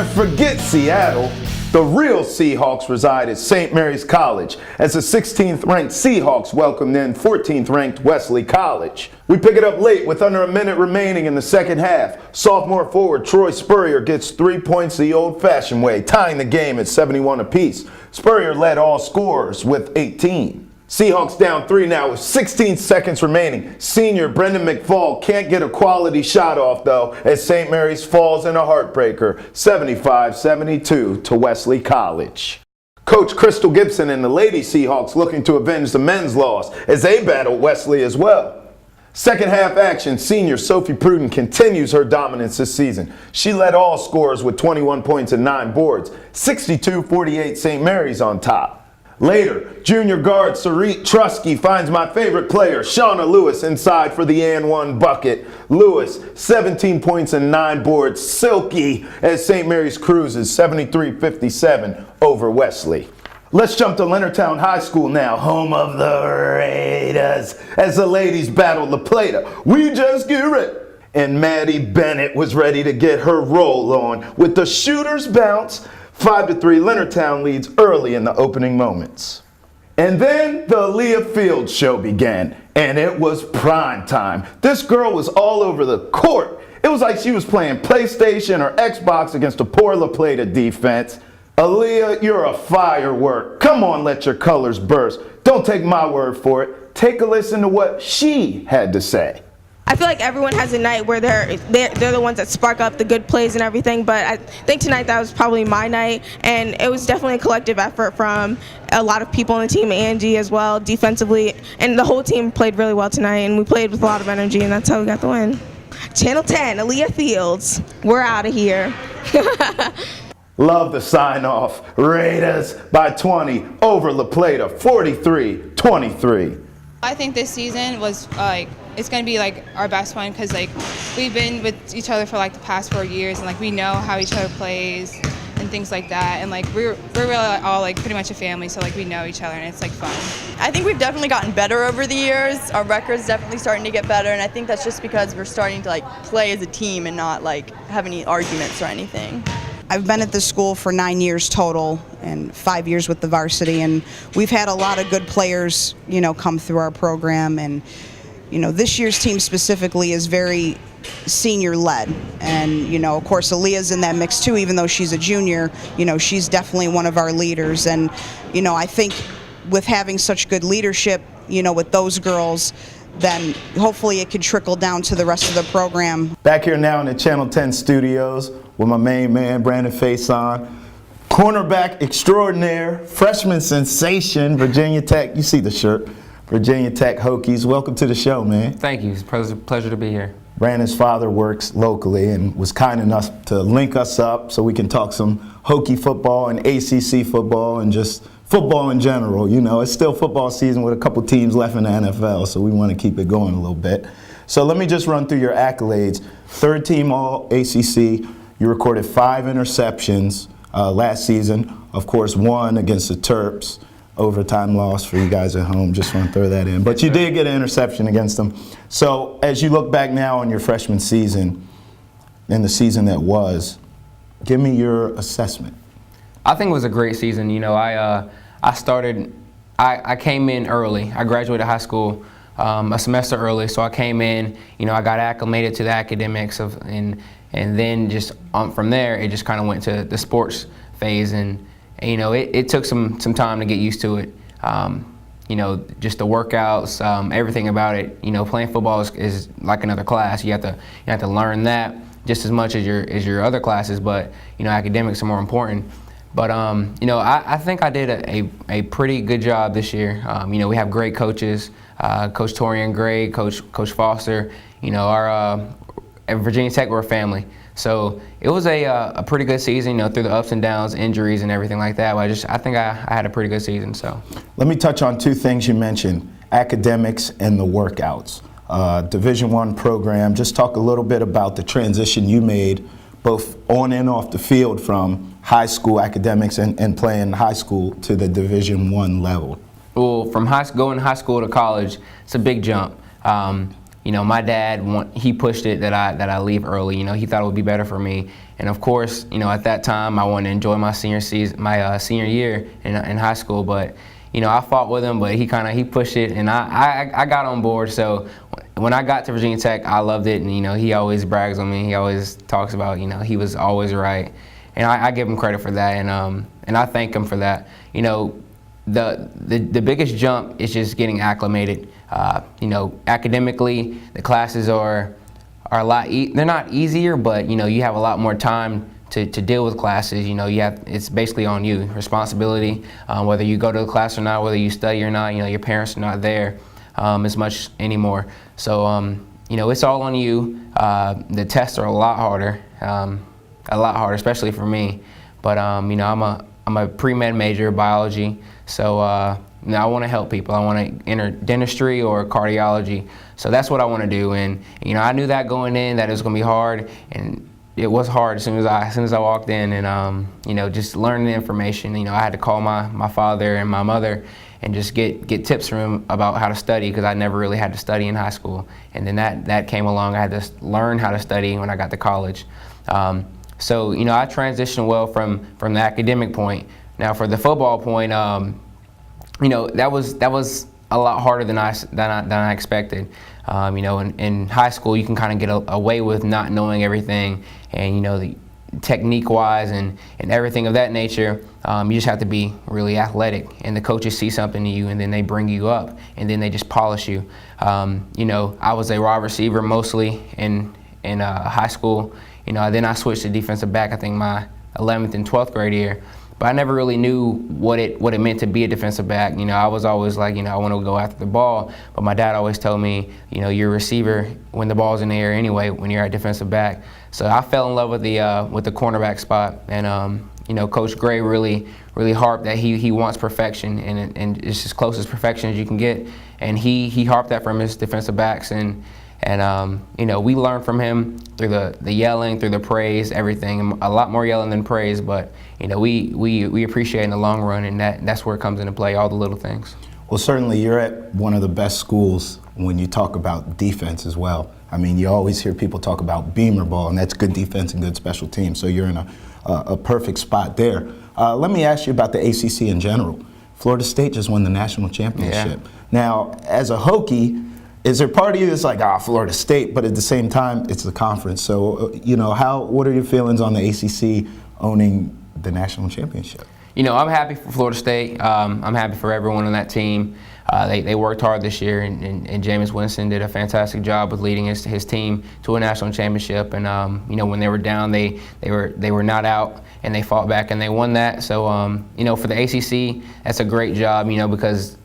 And forget Seattle. The real Seahawks reside at St. Mary's College as the 16th ranked Seahawks welcomed in 14th ranked Wesley College. We pick it up late with under a minute remaining in the second half. Sophomore forward Troy Spurrier gets 3 points the old-fashioned way, tying the game at 71 apiece. Spurrier led all scorers with 18. Seahawks down 3 now with 16 seconds remaining. Senior Brendan McFall can't get a quality shot off though as St. Mary's falls in a heartbreaker, 75-72 to Wesley College. Coach Crystal Gibson and the Lady Seahawks looking to avenge the men's loss as they battle Wesley as well. Second half action, senior Sophie Pruden continues her dominance this season. She led all scorers with 21 points and 9 boards, 62-48 St. Mary's on top. Later, junior guard Sarit Trusky finds my favorite player, Shauna Lewis, inside for the and one bucket. Lewis, 17 points and 9 boards, silky as St. Mary's cruises 73-57 over Wesley. Let's jump to Leonardtown High School now, home of the Raiders, as the ladies battle La Plata. We just get it. And Maddie Bennett was ready to get her roll on with the shooter's bounce. 5-3, Leonardtown leads early in the opening moments. And then the AALIYAH Field show began, and it was prime time. This girl was all over the court. It was like she was playing PlayStation or Xbox against a poor La Plata defense. AALIYAH, you're a firework. Come on, let your colors burst. Don't take my word for it. Take a listen to what she had to say. I feel like everyone has a night where they're the ones that spark up the good plays and everything, but I think tonight that was probably my night, and it was definitely a collective effort from a lot of people on the team, Angie as well, defensively, and the whole team played really well tonight, and we played with a lot of energy, and that's how we got the win. Channel 10, AALIYAH Fields, we're out of here. Love the sign off. Raiders by 20 over La Plata, 43-23. I think this season was it's going to be like our best one because we've been with each other for the past 4 years, and we know how each other plays and things like that, and we're really all pretty much a family, so we know each other, and it's fun. I think we've definitely gotten better over the years. Our record's definitely starting to get better, and I think that's just because we're starting to play as a team and not have any arguments or anything. I've been at this school for 9 years total and 5 years with the varsity, and we've had a lot of good players, come through our program, and this year's team specifically is very senior led, and of course AALIYAH's in that mix too, even though she's a junior. She's definitely one of our leaders, and I think with having such good leadership, with those girls, then hopefully it could trickle down to the rest of the program. Back here now in the Channel 10 studios with my main man, Brandon Facyson, cornerback extraordinaire, freshman sensation, Virginia Tech. You see the shirt, Virginia Tech Hokies. Welcome to the show, man. Thank you. It's a pleasure to be here. Brandon's father works locally and was kind enough to link us up so we can talk some Hokie football and ACC football and just football in general. It's still football season with a couple teams left in the NFL, so we want to keep it going a little bit. So let me just run through your accolades. Third team all ACC. You recorded 5 interceptions last season. Of course, 1 against the Terps. Overtime loss for you guys at home. Just want to throw that in. But you did get an interception against them. So as you look back now on your freshman season and the season that was, give me your assessment. I think it was a great season. I came in early. I graduated high school a semester early, so I came in. I got acclimated to the academics and then just from there it just kind of went to the sports phase, and it took some time to get used to it. Just the workouts, everything about it. Playing football is like another class. You have to learn that just as much as your other classes, but academics are more important. But I think I did a pretty good job this year. We have great coaches, Coach Torian Gray, Coach Foster. Our at Virginia Tech, we're a family. So it was a pretty good season, through the ups and downs, injuries, and everything like that. But I think I had a pretty good season. So let me touch on 2 things you mentioned: academics and the workouts. Division I program. Just talk a little bit about the transition you made, both on and off the field, from high school academics and playing high school to the Division I level. Well, from going high school to college, it's a big jump. my dad, he pushed it that I leave early. He thought it would be better for me. And of course, at that time, I wanted to enjoy my senior season, my senior year in high school. But I fought with him, but he pushed it, and I got on board. So when I got to Virginia Tech, I loved it, and he always brags on me. He always talks about he was always right, and I give him credit for that, and I thank him for that. The biggest jump is just getting acclimated. Academically, the classes are a lot. They're not easier, but you have a lot more time to deal with classes. It's basically on you, responsibility. Whether you go to the class or not, whether you study or not, your parents are not there as much anymore. So it's all on you. The tests are a lot harder, especially for me. But I'm a pre-med major, biology. So I want to help people. I want to enter dentistry or cardiology. So that's what I want to do. And I knew that going in, that it was going to be hard, and it was hard as soon as I walked in. And just learning the information. I had to call my father and my mother and just get tips from him about how to study, because I never really had to study in high school. And then that came along. I had to learn how to study when I got to college. So I transitioned well from the academic point. Now for the football point, that was a lot harder than I expected. In high school, you can kind of get away with not knowing everything, and the technique-wise and everything of that nature. You just have to be really athletic, and the coaches see something in you, and then they bring you up, and then they just polish you. I was a wide receiver mostly in high school. Then I switched to defensive back, I think my 11th and 12th grade year. But I never really knew what it meant to be a defensive back. I was always like, I want to go after the ball. But my dad always told me, you're a receiver when the ball's in the air anyway, when you're at defensive back. So I fell in love with the cornerback spot. And Coach Gray really harped that he wants perfection, and it's as close as perfection as you can get. And he harped that from his defensive backs. And we learned from him through the yelling, through the praise, everything. A lot more yelling than praise, but we appreciate it in the long run, and that's where it comes into play, all the little things. Well, certainly you're at one of the best schools when you talk about defense as well. I mean, you always hear people talk about Beamer ball, and that's good defense and good special teams. So you're in a perfect spot there. Let me ask you about the ACC in general. Florida State just won the national championship. Yeah. Now, as a Hokie, is there part of you that's like, Florida State, but at the same time, it's the conference. So, what are your feelings on the ACC owning the national championship? I'm happy for Florida State. I'm happy for everyone on that team. They worked hard this year, and Jameis Winston did a fantastic job with leading his team to a national championship. And when they were down, they were not out, and they fought back and they won that. So for the ACC, that's a great job. Because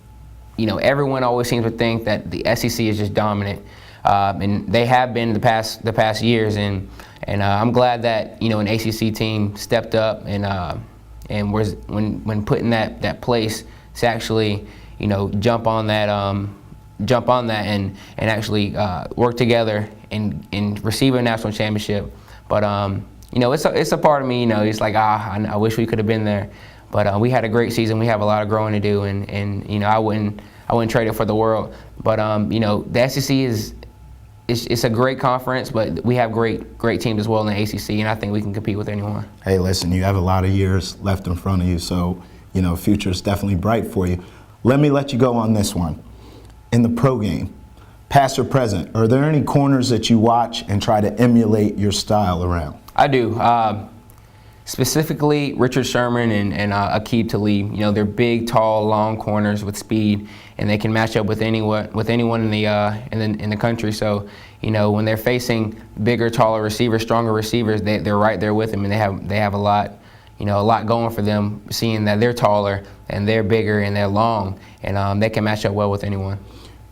everyone always seems to think that the SEC is just dominant, and they have been the past years. And I'm glad that an ACC team stepped up and was when put in that place to actually jump on that and actually work together and receive a national championship. But it's a part of me. It's like I wish we could have been there. But we had a great season. We have a lot of growing to do, and I wouldn't trade it for the world. But the SEC it's a great conference, but we have great teams as well in the ACC, and I think we can compete with anyone. Hey, listen, you have a lot of years left in front of you, so future is definitely bright for you. Let me let you go on this one. In the pro game, past or present, are there any corners that you watch and try to emulate your style around? I do. Specifically, Richard Sherman and Aqib Talib. They're big, tall, long corners with speed, and they can match up with anyone in the country. So, when they're facing bigger, taller receivers, stronger receivers, they're right there with them, and they have a lot going for them, seeing that they're taller and they're bigger and they're long, and they can match up well with anyone.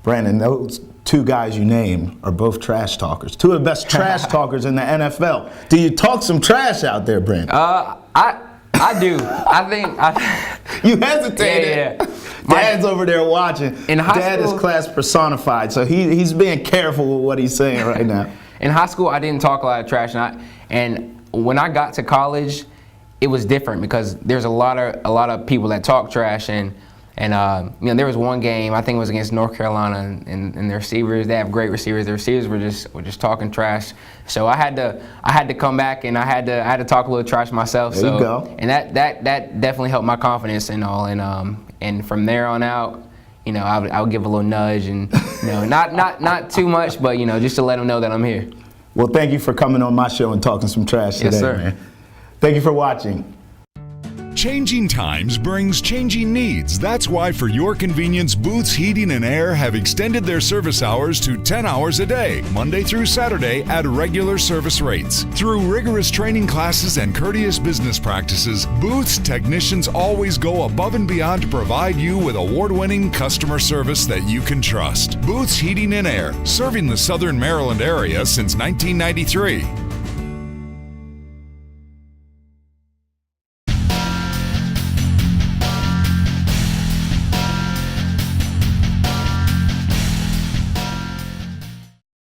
Brandon, those two guys you named are both trash talkers. Two of the best trash talkers in the NFL. Do you talk some trash out there, Brandon? I do. I think you hesitated. Yeah. Dad's over there watching. In high Dad school, is class personified, so he's being careful with what he's saying right now. In high school, I didn't talk a lot of trash, and when I got to college, it was different because there's a lot of people that talk trash, and And you know, there was one game, I think it was against North Carolina, and the receivers, they have great receivers. The receivers were just talking trash. So I had to come back, and I had to talk a little trash myself. There you go. And that definitely helped my confidence and all. And from there on out, you know, I would give a little nudge, and you know, not too much, but you know, just to let them know that I'm here. Well, thank you for coming on my show and talking some trash today, Yes, sir. man. Thank you for watching. Changing times brings changing needs. That's why, for your convenience, Booth's Heating and Air have extended their service hours to 10 hours a day, Monday through Saturday, at regular service rates. Through rigorous training classes and courteous business practices, Booth's technicians always go above and beyond to provide you with award-winning customer service that you can trust. Booth's Heating and Air, serving the Southern Maryland area since 1993.